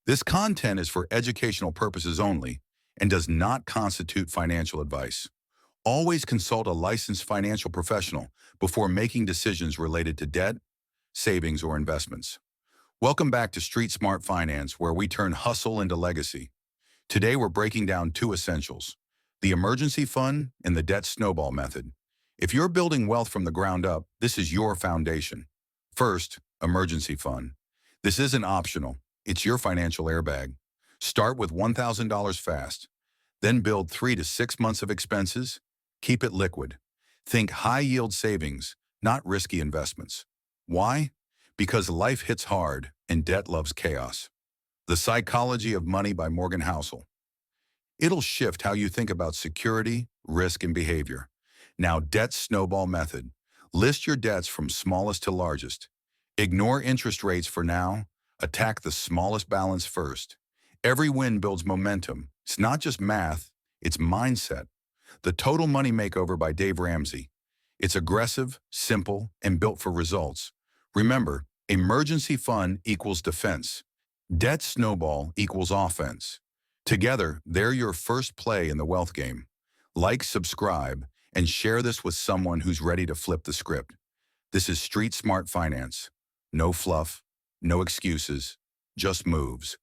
This content is for educational purposes only and does not constitute financial advice. Always consult a licensed financial professional before making decisions related to debt, savings, or investments. Welcome back to Street Smart Finance, where we turn hustle into legacy. Today, we're breaking down two essentials: the emergency fund and the debt snowball method. If you're building wealth from the ground up, this is your foundation. First, emergency fund. This isn't optional. It's your financial airbag. Start with $1,000 fast, then build 3 to 6 months of expenses. Keep it liquid. Think high-yield savings, not risky investments. Why? Because life hits hard and debt loves chaos. The Psychology of Money by Housel. It'll shift how you think about security, risk, and behavior. Now, Debt Snowball Method. List your debts from smallest to largest. Ignore interest rates for now. Attack the smallest balance first. Every win builds momentum. It's not just math, it's mindset. The Total Money Makeover by Ramsey. It's aggressive, simple, and built for results. Remember, emergency fund equals defense. Debt snowball equals offense. Together, they're your first play in the wealth game. Like, subscribe, and share this with someone who's ready to flip the script. This is Street Smart Finance. No fluff, no excuses, just moves.